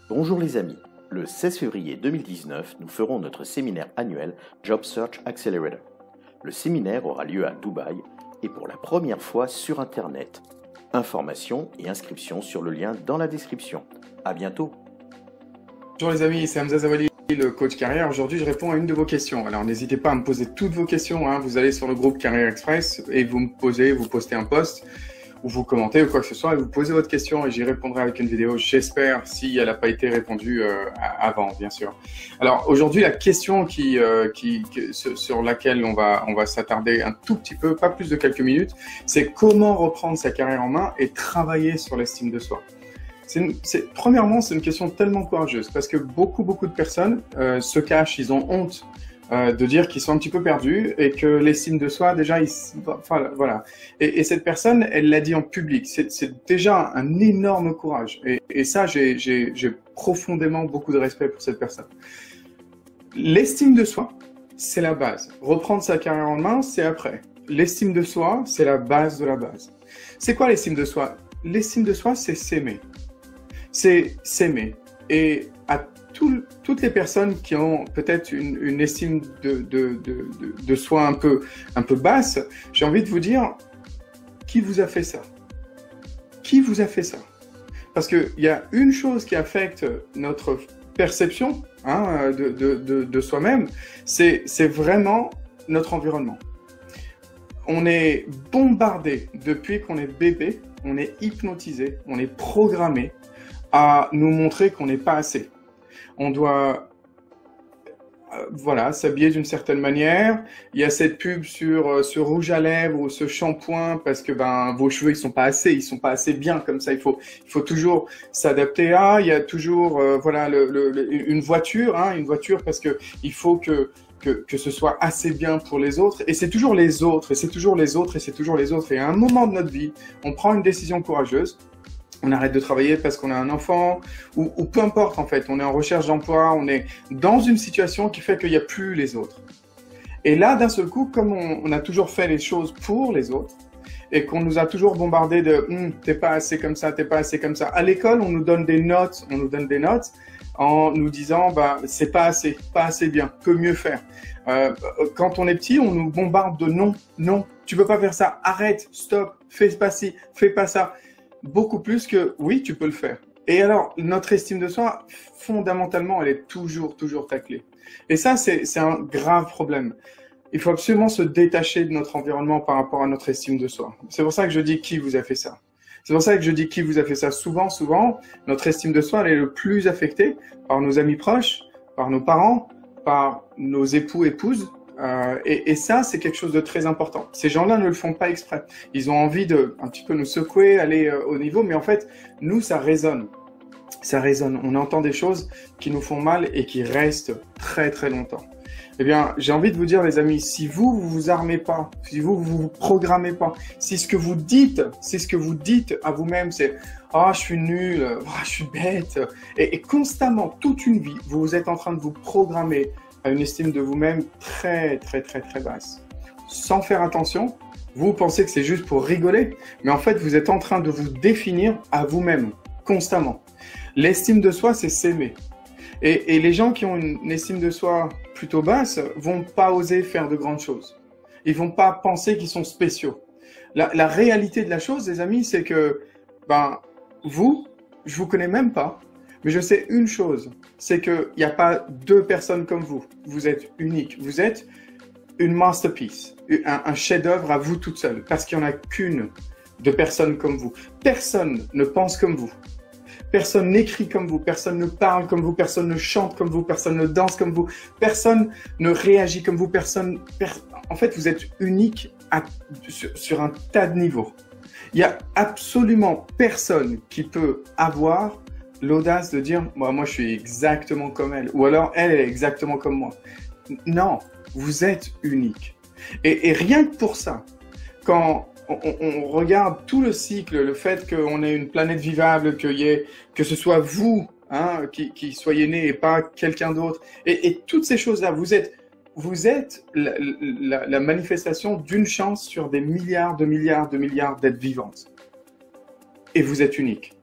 Bonjour les amis, le 16 février 2019, nous ferons notre séminaire annuel Job Search Accelerator. Le séminaire aura lieu à Dubaï et pour la première fois sur Internet. Informations et inscriptions sur le lien dans la description. À bientôt. Bonjour les amis, c'est Hamza Zawali, le coach carrière. Aujourd'hui, je réponds à une de vos questions. Alors, n'hésitez pas à me poser toutes vos questions. Vous allez sur le groupe Carrière Express et vous postez un post ou vous commentez ou quoi que ce soit et vous posez votre question et j'y répondrai avec une vidéo, j'espère, si elle n'a pas été répondue avant, bien sûr. Alors, aujourd'hui, la question sur laquelle on va s'attarder un tout petit peu, pas plus de quelques minutes, c'est comment reprendre sa carrière en main et travailler sur l'estime de soi. Premièrement, c'est une question tellement courageuse parce que beaucoup de personnes se cachent, ils ont honte de dire qu'ils sont un petit peu perdus et que l'estime de soi, déjà, voilà. Et cette personne, elle l'a dit en public. C'est déjà un énorme courage. Et ça, j'ai profondément beaucoup de respect pour cette personne. L'estime de soi, c'est la base. Reprendre sa carrière en main, c'est après. L'estime de soi, c'est la base de la base. C'est quoi l'estime de soi? L'estime de soi, c'est s'aimer. C'est s'aimer. Et à toutes les personnes qui ont peut-être une estime de soi un peu basse, j'ai envie de vous dire, qui vous a fait ça? Qui vous a fait ça? Parce qu'il y a une chose qui affecte notre perception de soi-même, c'est vraiment notre environnement. On est bombardé depuis qu'on est bébé, on est hypnotisé, on est programmé à nous montrer qu'on n'est pas assez. On doit s'habiller d'une certaine manière. Il y a cette pub sur ce rouge à lèvres ou ce shampoing parce que vos cheveux ils sont pas assez bien comme ça. Il faut toujours s'adapter à. Il y a toujours une voiture parce que il faut que ce soit assez bien pour les autres. Et c'est toujours les autres et c'est toujours les autres et c'est toujours les autres. Et à un moment de notre vie, on prend une décision courageuse. On arrête de travailler parce qu'on a un enfant ou peu importe en fait, on est en recherche d'emploi, on est dans une situation qui fait qu'il n'y a plus les autres. Et là, d'un seul coup, comme on a toujours fait les choses pour les autres et qu'on nous a toujours bombardé de t'es pas assez comme ça, t'es pas assez comme ça. À l'école, on nous donne des notes, en nous disant c'est pas assez bien, peut mieux faire. Quand on est petit, on nous bombarde de non, tu peux pas faire ça, arrête, stop, fais pas ci, fais pas ça. Beaucoup plus que oui, tu peux le faire. Et alors, notre estime de soi, fondamentalement, elle est toujours taclée. Et ça, c'est un grave problème. Il faut absolument se détacher de notre environnement par rapport à notre estime de soi. C'est pour ça que je dis qui vous a fait ça. C'est pour ça que je dis qui vous a fait ça. Souvent, notre estime de soi, elle est le plus affectée par nos amis proches, par nos parents, par nos époux, épouses. Et ça, c'est quelque chose de très important. Ces gens-là ne le font pas exprès. Ils ont envie de un petit peu nous secouer, aller au niveau, mais en fait, nous, ça résonne. Ça résonne. On entend des choses qui nous font mal et qui restent très longtemps. Eh bien, j'ai envie de vous dire, les amis, si vous vous armez pas, si vous vous programmez pas, si ce que vous dites à vous-même, c'est je suis nul, je suis bête, et constamment, toute une vie, vous êtes en train de vous programmer à une estime de vous-même très basse. Sans faire attention, vous pensez que c'est juste pour rigoler, mais en fait, vous êtes en train de vous définir à vous-même, constamment. L'estime de soi, c'est s'aimer. Et les gens qui ont une estime de soi plutôt basse vont pas oser faire de grandes choses. Ils vont pas penser qu'ils sont spéciaux. La réalité de la chose, les amis, c'est que, je vous connais même pas, mais je sais une chose, c'est qu'il n'y a pas deux personnes comme vous. Vous êtes unique. Vous êtes une masterpiece, un chef-d'œuvre à vous toute seule, parce qu'il n'y en a qu'une de personnes comme vous. Personne ne pense comme vous. Personne n'écrit comme vous, personne ne parle comme vous, personne ne chante comme vous, personne ne danse comme vous, personne ne réagit comme vous, En fait, vous êtes unique sur un tas de niveaux. Il n'y a absolument personne qui peut avoir l'audace de dire moi je suis exactement comme elle, ou alors elle est exactement comme moi. Non, vous êtes unique. Et rien que pour ça, quand on regarde tout le cycle, le fait qu'on ait une planète vivable, que ce soit vous qui soyez né et pas quelqu'un d'autre, et toutes ces choses-là, vous êtes la manifestation d'une chance sur des milliards d'êtres vivantes. Et vous êtes unique.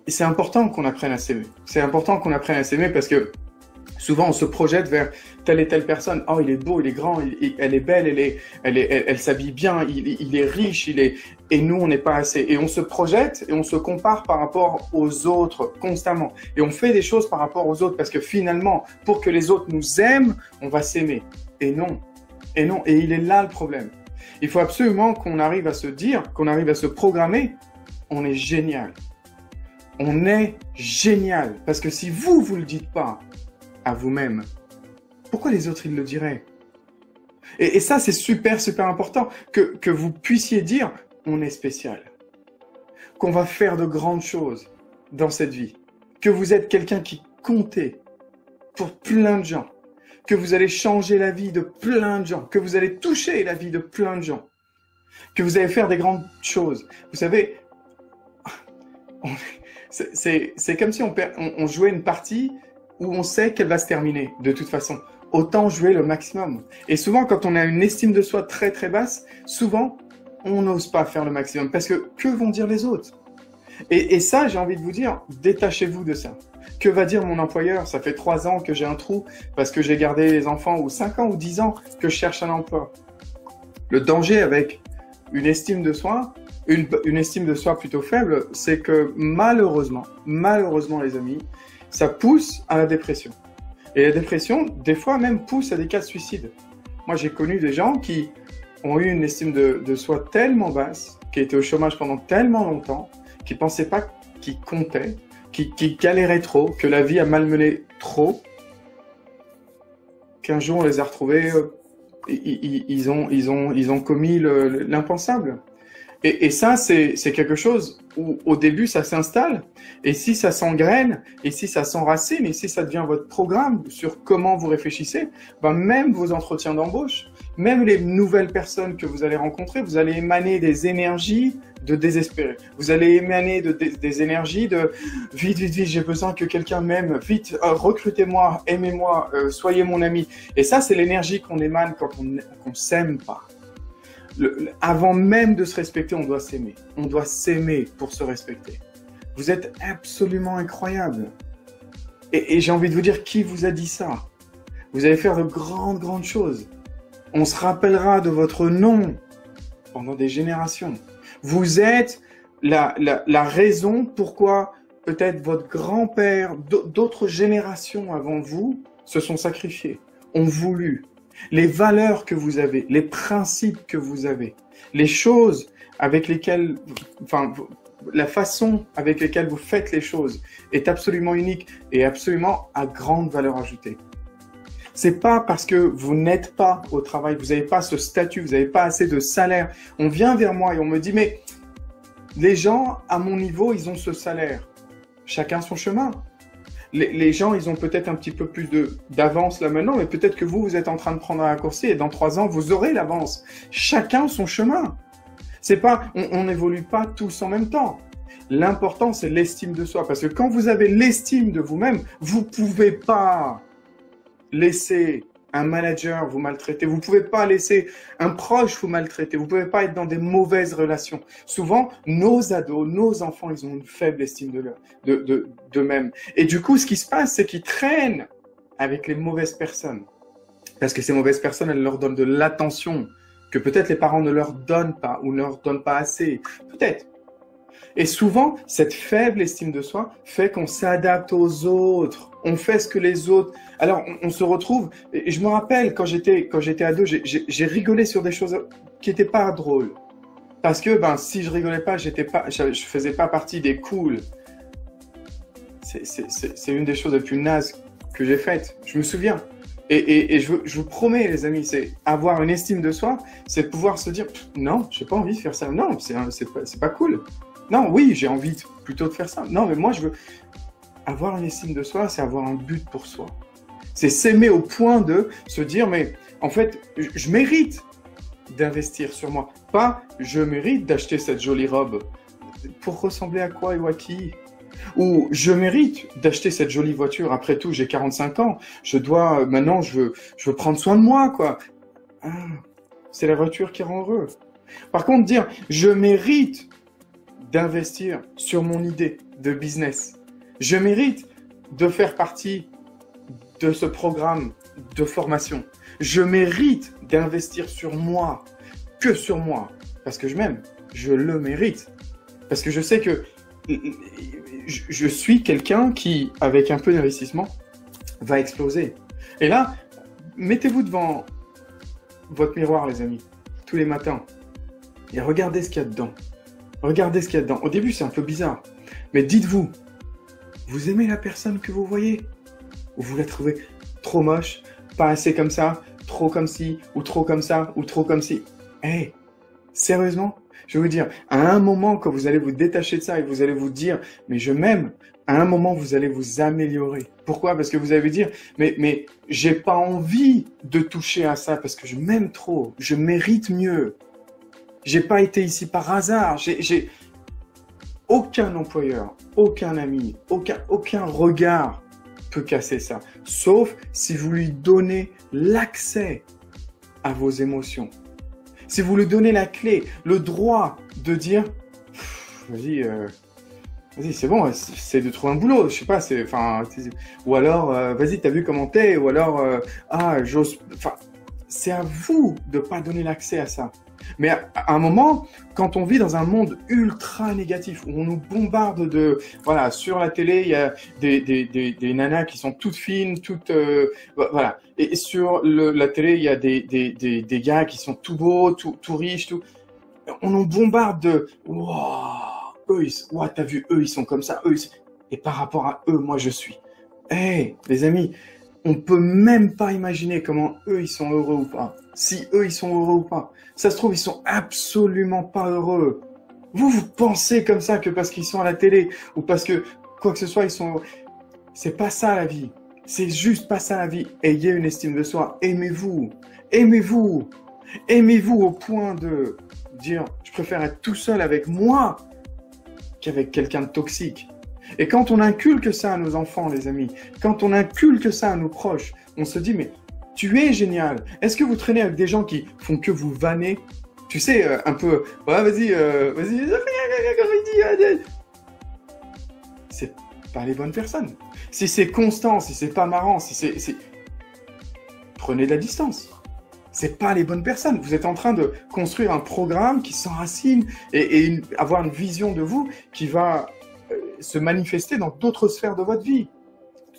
c'est important qu'on apprenne à s'aimer. C'est important qu'on apprenne à s'aimer parce que souvent, on se projette vers telle et telle personne. Oh, il est beau, il est grand, elle est belle, elle s'habille bien, il est riche, et nous, on n'est pas assez. Et on se projette et on se compare par rapport aux autres constamment. Et on fait des choses par rapport aux autres parce que finalement, pour que les autres nous aiment, on va s'aimer. Et non. Et non. Et il est là le problème. Il faut absolument qu'on arrive à se dire, qu'on arrive à se programmer, on est génial. On est génial. Parce que si vous le dites pas à vous-même, pourquoi les autres, ils le diraient? Et ça, c'est super, super important. Que vous puissiez dire, on est spécial. Qu'on va faire de grandes choses dans cette vie. Que vous êtes quelqu'un qui comptait pour plein de gens. Que vous allez changer la vie de plein de gens. Que vous allez toucher la vie de plein de gens. Que vous allez faire des grandes choses. Vous savez, c'est comme si on jouait une partie où on sait qu'elle va se terminer, de toute façon. Autant jouer le maximum. Et souvent, quand on a une estime de soi très très basse, souvent, on n'ose pas faire le maximum. Parce que vont dire les autres? Et ça, j'ai envie de vous dire, détachez-vous de ça. Que va dire mon employeur? Ça fait 3 ans que j'ai un trou parce que j'ai gardé les enfants, ou 5 ans ou 10 ans que je cherche un emploi. Le danger avec une estime de soi, une estime de soi plutôt faible, c'est que malheureusement les amis, ça pousse à la dépression. Et la dépression, des fois même, pousse à des cas de suicide. Moi, j'ai connu des gens qui ont eu une estime de soi tellement basse, qui étaient au chômage pendant tellement longtemps, qui ne pensaient pas qu'ils comptaient, qui galéraient trop, que la vie a malmené trop, qu'un jour on les a retrouvés, ils ont commis l'impensable. Et ça, c'est quelque chose où, au début, ça s'installe. Et si ça s'engraine, et si ça s'enracine, et si ça devient votre programme sur comment vous réfléchissez, ben même vos entretiens d'embauche, même les nouvelles personnes que vous allez rencontrer, vous allez émaner des énergies de désespérer. Vous allez émaner des énergies de vite, j'ai besoin que quelqu'un m'aime, vite, recrutez-moi, aimez-moi, soyez mon ami. Et ça, c'est l'énergie qu'on émane quand on s'aime pas. Avant même de se respecter, on doit s'aimer. On doit s'aimer pour se respecter. Vous êtes absolument incroyable. Et j'ai envie de vous dire, qui vous a dit ça? Vous allez faire de grandes choses. On se rappellera de votre nom pendant des générations. Vous êtes la raison pourquoi peut-être votre grand-père, d'autres générations avant vous, se sont sacrifiés, ont voulu. Les valeurs que vous avez, les principes que vous avez, les choses avec lesquelles, enfin, la façon avec laquelle vous faites les choses est absolument unique et absolument à grande valeur ajoutée. C'est pas parce que vous n'êtes pas au travail, vous n'avez pas ce statut, vous n'avez pas assez de salaire. On vient vers moi et on me dit, mais les gens à mon niveau, ils ont ce salaire. Chacun son chemin. Les gens, ils ont peut-être un petit peu plus d'avance là maintenant, mais peut-être que vous êtes en train de prendre un raccourci et dans 3 ans, vous aurez l'avance. Chacun son chemin. C'est pas, on n'évolue pas tous en même temps. L'important, c'est l'estime de soi. Parce que quand vous avez l'estime de vous-même, vous pouvez pas laisser un manager vous maltraiter. Vous pouvez pas laisser un proche vous maltraiter. Vous pouvez pas être dans des mauvaises relations. Souvent, nos ados, nos enfants, ils ont une faible estime d'eux-mêmes. Et du coup, ce qui se passe, c'est qu'ils traînent avec les mauvaises personnes. Parce que ces mauvaises personnes, elles leur donnent de l'attention que peut-être les parents ne leur donnent pas ou ne leur donnent pas assez. Peut-être. Et souvent, cette faible estime de soi fait qu'on s'adapte aux autres. On fait ce que les autres... Alors, on se retrouve... Et je me rappelle, quand j'étais ado, j'ai rigolé sur des choses qui n'étaient pas drôles. Parce que, si je rigolais pas, je faisais pas partie des cools. C'est une des choses les plus nazes que j'ai faites. Je me souviens. Et je vous promets, les amis, c'est avoir une estime de soi, c'est pouvoir se dire, non, j'ai pas envie de faire ça. Non, c'est pas cool. Non, oui, j'ai envie plutôt de faire ça. Non, mais moi, je veux... Avoir une estime de soi, c'est avoir un but pour soi. C'est s'aimer au point de se dire, mais en fait, je mérite d'investir sur moi. Pas, je mérite d'acheter cette jolie robe. Pour ressembler à quoi et à qui? Ou je mérite d'acheter cette jolie voiture. Après tout, j'ai 45 ans. Maintenant, je veux prendre soin de moi, quoi. C'est la voiture qui rend heureux. Par contre, dire, je mérite d'investir sur mon idée de business. Je mérite de faire partie de ce programme de formation. Je mérite d'investir sur moi, que sur moi, parce que je m'aime, je le mérite. Parce que je sais que je suis quelqu'un qui, avec un peu d'investissement, va exploser. Et là, mettez-vous devant votre miroir, les amis, tous les matins, et regardez ce qu'il y a dedans. Regardez ce qu'il y a dedans. Au début, c'est un peu bizarre, mais dites-vous, vous aimez la personne que vous voyez? Ou vous la trouvez trop moche, pas assez comme ça, trop comme ci, ou trop comme ça, ou trop comme ci? Hey, sérieusement? Je vais vous dire, à un moment, quand vous allez vous détacher de ça et vous allez vous dire, mais je m'aime, à un moment, vous allez vous améliorer. Pourquoi? Parce que vous allez vous dire, mais j'ai pas envie de toucher à ça parce que je m'aime trop, je mérite mieux. J'ai pas été ici par hasard. J'ai aucun employeur, aucun ami, aucun regard peut casser ça. Sauf si vous lui donnez l'accès à vos émotions. Si vous lui donnez la clé, le droit de dire, vas-y, c'est bon, c'est de trouver un boulot, je sais pas, ou alors, vas-y, t'as vu comment t'es, ou alors, j'ose, c'est à vous de pas donner l'accès à ça. Mais à un moment, quand on vit dans un monde ultra négatif, où on nous bombarde voilà, sur la télé, il y a des nanas qui sont toutes fines, voilà. Et sur la télé, il y a des gars qui sont tout beaux, tout riches, on nous bombarde de, t'as vu, eux, ils sont comme ça, et par rapport à eux, moi, je suis. Hey, les amis, on peut même pas imaginer comment eux, ils sont heureux ou pas. Si eux, ils sont heureux ou pas. Ça se trouve, ils sont absolument pas heureux. Vous pensez comme ça que parce qu'ils sont à la télé ou parce que quoi que ce soit, ils sont heureux. C'est pas ça la vie. C'est juste pas ça la vie. Ayez une estime de soi. Aimez-vous. Aimez-vous. Aimez-vous au point de dire, je préfère être tout seul avec moi qu'avec quelqu'un de toxique. Et quand on inculque ça à nos enfants, les amis, quand on inculque ça à nos proches, on se dit, mais tu es génial. Est-ce que vous traînez avec des gens qui font que vous vanner? Tu sais, un peu, ouais, vas-y, c'est pas les bonnes personnes. Si c'est constant, si c'est pas marrant, prenez de la distance. C'est pas les bonnes personnes. Vous êtes en train de construire un programme qui s'enracine et avoir une vision de vous qui va se manifester dans d'autres sphères de votre vie.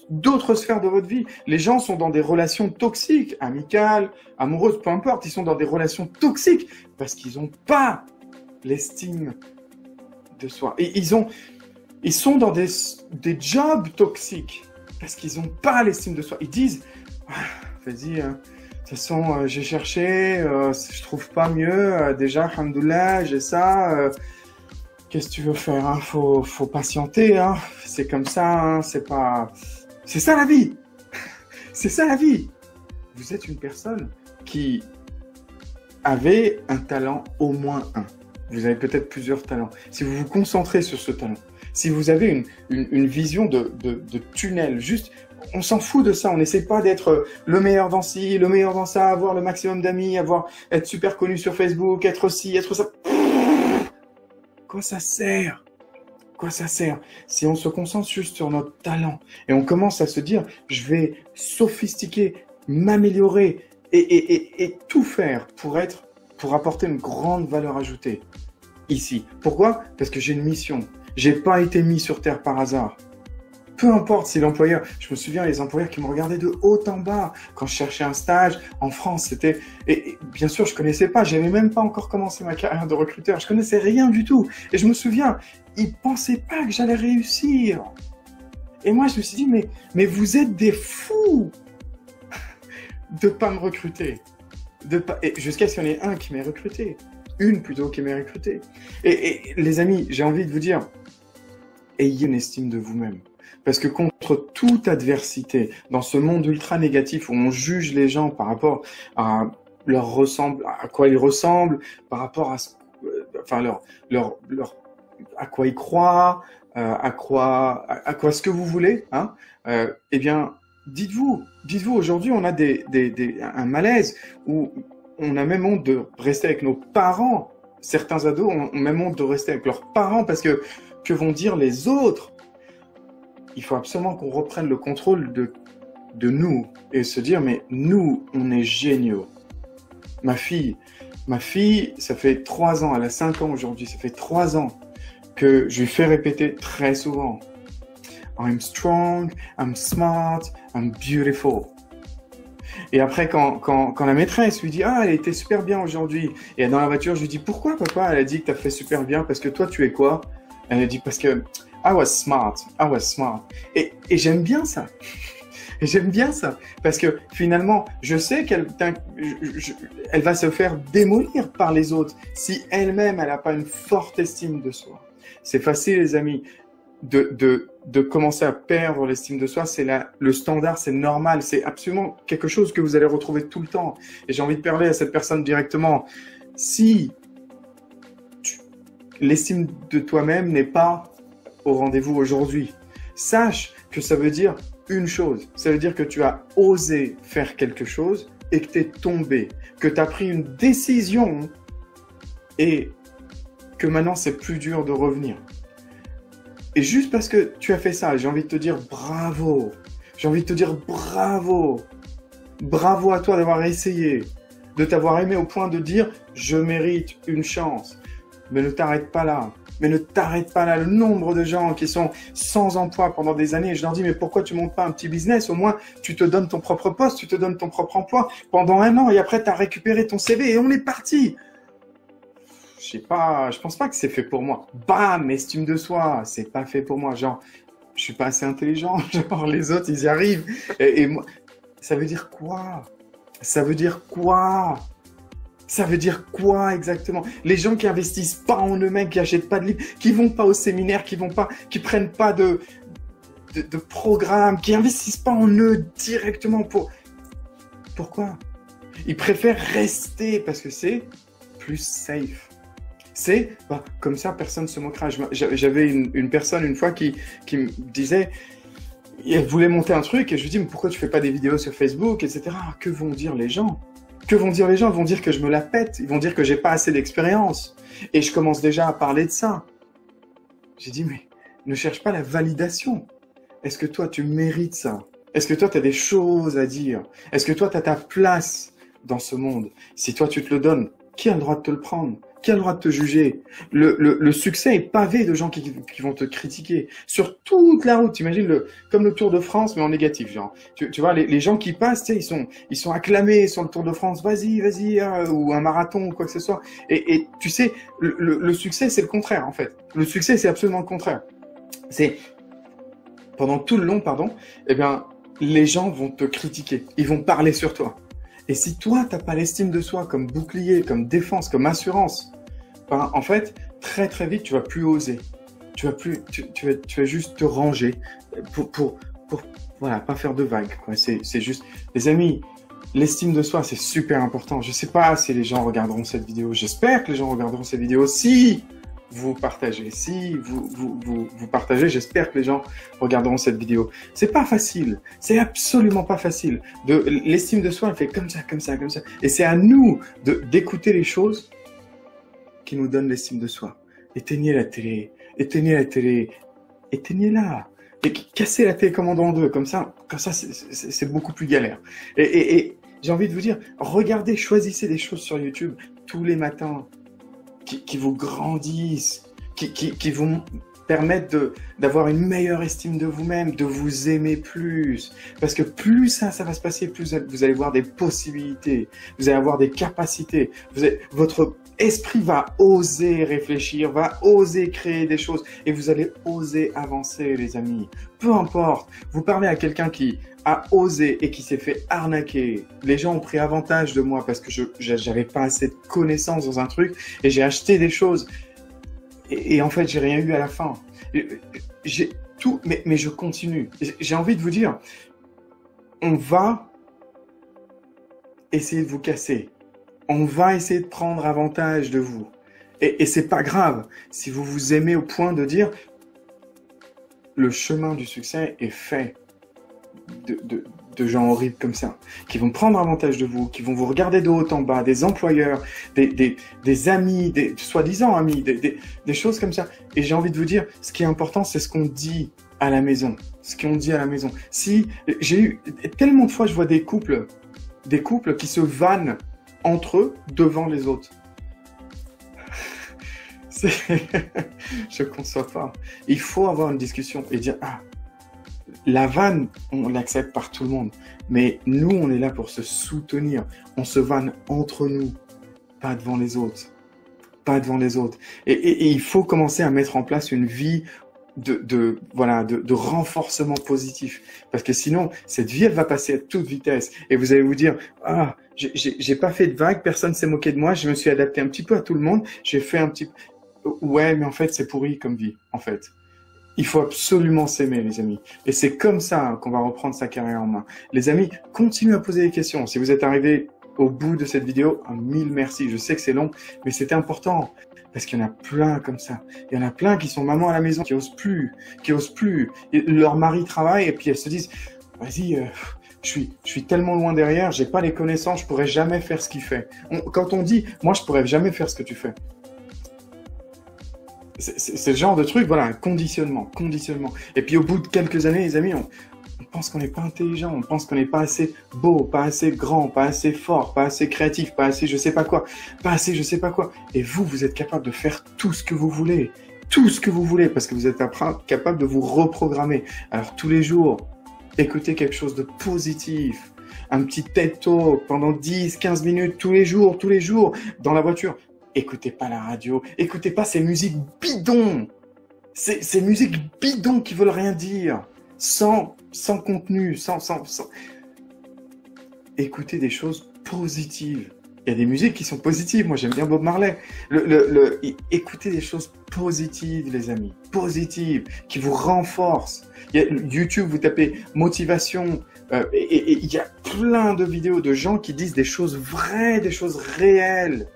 D'autres sphères de votre vie. Les gens sont dans des relations toxiques, amicales, amoureuses, peu importe. Ils sont dans des relations toxiques parce qu'ils n'ont pas l'estime de soi. Et ils sont dans des jobs toxiques parce qu'ils n'ont pas l'estime de soi. Ils disent, vas-y, de toute façon, j'ai cherché, je trouve pas mieux. Déjà, alhamdoulilah, j'ai ça. Qu'est-ce que tu veux faire, hein? Faut patienter, hein? C'est comme ça, hein? C'est ça la vie. C'est ça la vie. Vous êtes une personne qui avait un talent, au moins un. Vous avez peut-être plusieurs talents. Si vous vous concentrez sur ce talent, si vous avez une vision de tunnel, juste, on s'en fout de ça. On n'essaie pas d'être le meilleur dans ci, le meilleur dans ça, avoir le maximum d'amis, être super connu sur Facebook, être ci, être ça. Quoi ça sert? Quoi ça sert? Si on se concentre juste sur notre talent et on commence à se dire, je vais sophistiquer, m'améliorer et tout faire pour apporter une grande valeur ajoutée ici. Pourquoi? Parce que j'ai une mission. J'ai pas été mis sur terre par hasard. Peu importe si l'employeur, je me souviens les employeurs qui me regardaient de haut en bas quand je cherchais un stage en France, c'était et bien sûr je connaissais pas, j'avais même pas encore commencé ma carrière de recruteur, je connaissais rien du tout et je me souviens, ils pensaient pas que j'allais réussir. Et moi je me suis dit mais vous êtes des fous de pas me recruter, et jusqu'à ce qu'il y en ait un qui m'ait recruté, une plutôt qui m'ait recruté. Et les amis, j'ai envie de vous dire, ayez une estime de vous-même. Parce que contre toute adversité, dans ce monde ultra négatif où on juge les gens par rapport à à quoi ils ressemblent, par rapport à à quoi ils croient, à quoi ce que vous voulez, hein, eh bien, dites-vous aujourd'hui, on a un malaise où on a même honte de rester avec nos parents certains ados ont même honte de rester avec leurs parents parce que vont dire les autres? Il faut absolument qu'on reprenne le contrôle de nous et se dire, mais nous, on est géniaux. Ma fille, ça fait 3 ans, elle a 5 ans aujourd'hui, ça fait 3 ans que je lui fais répéter très souvent. I'm strong, I'm smart, I'm beautiful. Et après, quand la maîtresse lui dit « Ah, elle était super bien aujourd'hui » et dans la voiture, je lui dis « Pourquoi, papa ?» Elle a dit que tu as fait super bien parce que toi, tu es quoi? Elle a dit « Parce que I was smart, I was smart. » Et j'aime bien ça. Et j'aime bien ça. Parce que finalement, je sais qu'elle va se faire démolir par les autres si elle-même, elle n'a pas une forte estime de soi. C'est facile, les amis, de commencer à perdre l'estime de soi. C'est le standard, c'est normal. C'est absolument quelque chose que vous allez retrouver tout le temps. Et j'ai envie de parler à cette personne directement. Si l'estime de toi-même n'est pas au rendez-vous aujourd'hui, sache que ça veut dire une chose. Ça veut dire que tu as osé faire quelque chose et que tu es tombé, que tu as pris une décision et que maintenant c'est plus dur de revenir. Et juste parce que tu as fait ça, j'ai envie de te dire bravo. J'ai envie de te dire bravo. Bravo à toi d'avoir essayé, de t'avoir aimé au point de dire je mérite une chance. Mais ne t'arrête pas là. Mais ne t'arrête pas là. Le nombre de gens qui sont sans emploi pendant des années, je leur dis, mais pourquoi tu montes pas un petit business? Au moins, tu te donnes ton propre poste, tu te donnes ton propre emploi pendant 1 an et après, tu as récupéré ton CV et on est parti. Je pense pas que c'est fait pour moi. Bam, estime de soi, c'est pas fait pour moi. Genre, je suis pas assez intelligent. Genre, les autres, ils y arrivent. Et moi, ça veut dire quoi? Ça veut dire quoi? Ça veut dire quoi exactement? Les gens qui investissent pas en eux-mêmes, qui achètent pas de livres, qui vont pas au séminaire, qui prennent pas de programme, qui investissent pas en eux directement pourquoi? Ils préfèrent rester parce que c'est plus safe. C'est, comme ça, personne ne se moquera. J'avais une personne une fois qui me disait, elle voulait monter un truc et je lui dis, mais pourquoi tu fais pas des vidéos sur Facebook, etc. Que vont dire les gens? Que vont dire les gens? Ils vont dire que je me la pète. Ils vont dire que j'ai pas assez d'expérience. Et je commence déjà à parler de ça. J'ai dit, mais ne cherche pas la validation. Est-ce que toi, tu mérites ça? Est-ce que toi, tu as des choses à dire? Est-ce que toi, tu as ta place dans ce monde? Si toi, tu te le donnes, qui a le droit de te le prendre? Qui a le droit de te juger? Le succès est pavé de gens qui vont te critiquer. Sur toute la route, t'imagines comme le Tour de France, mais en négatif. Genre. Tu vois, les gens qui passent, tu sais, ils sont acclamés sur le Tour de France. Vas-y, ou un marathon, ou quoi que ce soit. Et tu sais, le succès, c'est le contraire, en fait. Le succès, c'est absolument le contraire. C'est, pendant tout le long, eh bien, les gens vont te critiquer. Ils vont parler sur toi. Et si toi, tu n'as pas l'estime de soi comme bouclier, comme défense, comme assurance, en fait, très très vite, tu vas plus oser. Tu vas juste te ranger pour voilà, pas faire de vagues. C'est juste, les amis, l'estime de soi, c'est super important. Je sais pas si les gens regarderont cette vidéo. J'espère que les gens regarderont cette vidéo. Si vous partagez, vous partagez, j'espère que les gens regarderont cette vidéo. C'est pas facile, c'est absolument pas facile. L'estime de soi, elle fait comme ça, comme ça, comme ça. Et c'est à nous d'écouter les choses qui nous donnent l'estime de soi. Éteignez la télé, éteignez-la. Et cassez la télécommande en deux, comme ça c'est beaucoup plus galère. Et j'ai envie de vous dire, regardez, choisissez des choses sur YouTube tous les matins. Qui vous grandissent, qui vont permettre d'avoir une meilleure estime de vous-même, de vous aimer plus. Parce que plus ça va se passer, plus vous allez voir des possibilités, vous allez avoir des capacités, votre esprit va oser réfléchir, va oser créer des choses et vous allez oser avancer, les amis. Peu importe, vous parlez à quelqu'un qui a osé et qui s'est fait arnaquer. Les gens ont pris avantage de moi parce que j'avais pas assez de connaissances dans un truc et j'ai acheté des choses et en fait j'ai rien eu à la fin. J'ai tout, mais je continue. J'ai envie de vous dire, on va essayer de vous casser. On va essayer de prendre avantage de vous. Et c'est pas grave si vous vous aimez au point de dire le chemin du succès est fait de gens horribles comme ça, qui vont prendre avantage de vous, qui vont vous regarder de haut en bas, des employeurs, des amis, des soi-disant amis, des choses comme ça. Et j'ai envie de vous dire, ce qui est important, c'est ce qu'on dit à la maison. Ce qu'on dit à la maison. Si j'ai eu tellement de fois, je vois des couples qui se vannent entre eux devant les autres. Je ne conçois pas. Il faut avoir une discussion et dire, ah, la vanne, on l'accepte par tout le monde. Mais nous, on est là pour se soutenir. On se vanne entre nous, pas devant les autres. Pas devant les autres. Et il faut commencer à mettre en place une vie de renforcement positif. Parce que sinon, cette vie, elle va passer à toute vitesse. Et vous allez vous dire, ah, j'ai pas fait de vague, personne s'est moqué de moi, je me suis adapté un petit peu à tout le monde, j'ai fait un petit... Ouais, mais en fait, c'est pourri comme vie, en fait. Il faut absolument s'aimer, les amis. Et c'est comme ça qu'on va reprendre sa carrière en main. Les amis, continuez à poser des questions. Si vous êtes arrivés au bout de cette vidéo, un mille merci. Je sais que c'est long, mais c'était important. Parce qu'il y en a plein comme ça. Il y en a plein qui sont mamans à la maison, qui osent plus. Et leur mari travaille et puis elles se disent, vas-y, je suis tellement loin derrière, j'ai pas les connaissances, je pourrais jamais faire ce qu'il fait. Quand on dit, moi, je pourrais jamais faire ce que tu fais. C'est le genre de truc, voilà, un conditionnement. Et puis au bout de quelques années, les amis, on pense qu'on n'est pas intelligent, on pense qu'on n'est pas assez beau, pas assez grand, pas assez fort, pas assez créatif, pas assez je sais pas quoi, Et vous êtes capable de faire tout ce que vous voulez, parce que vous êtes capable de vous reprogrammer. Alors tous les jours, écoutez quelque chose de positif, un petit TED Talk pendant 10-15 minutes tous les jours, dans la voiture. Écoutez pas la radio, écoutez pas ces musiques bidons, ces musiques bidons qui veulent rien dire, sans contenu, sans... Écoutez des choses positives. Il y a des musiques qui sont positives, moi j'aime bien Bob Marley. Écoutez des choses positives, les amis, positives, qui vous renforcent. YouTube, vous tapez motivation, et il y a plein de vidéos de gens qui disent des choses vraies, des choses réelles.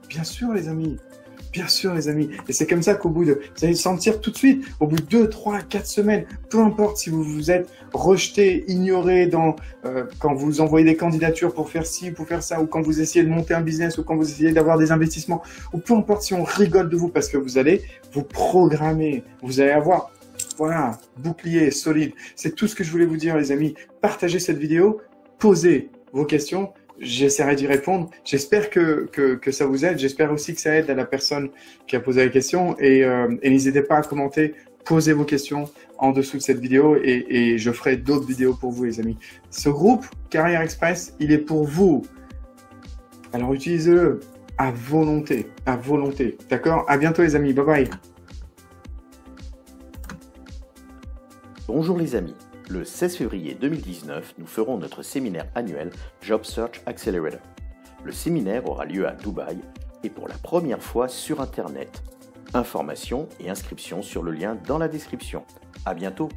Bien sûr, les amis. Et c'est comme ça qu'au bout de... Vous allez le sentir tout de suite. Au bout de 2, 3, 4 semaines, peu importe si vous vous êtes rejeté, ignoré quand vous envoyez des candidatures pour faire ci, pour faire ça, ou quand vous essayez de monter un business, ou quand vous essayez d'avoir des investissements, ou peu importe si on rigole de vous parce que vous allez vous programmer. Vous allez avoir, voilà, bouclier solide. C'est tout ce que je voulais vous dire, les amis. Partagez cette vidéo, posez vos questions. J'essaierai d'y répondre. J'espère que ça vous aide. J'espère aussi que ça aide à la personne qui a posé la question. Et n'hésitez pas à commenter, posez vos questions en dessous de cette vidéo et je ferai d'autres vidéos pour vous, les amis. Ce groupe Carrière Express, il est pour vous. Alors utilisez-le à volonté. D'accord? À bientôt, les amis. Bye bye. Bonjour les amis. Le 16 février 2019, nous ferons notre séminaire annuel Job Search Accelerator. Le séminaire aura lieu à Dubaï et pour la première fois sur Internet. Informations et inscriptions sur le lien dans la description. À bientôt!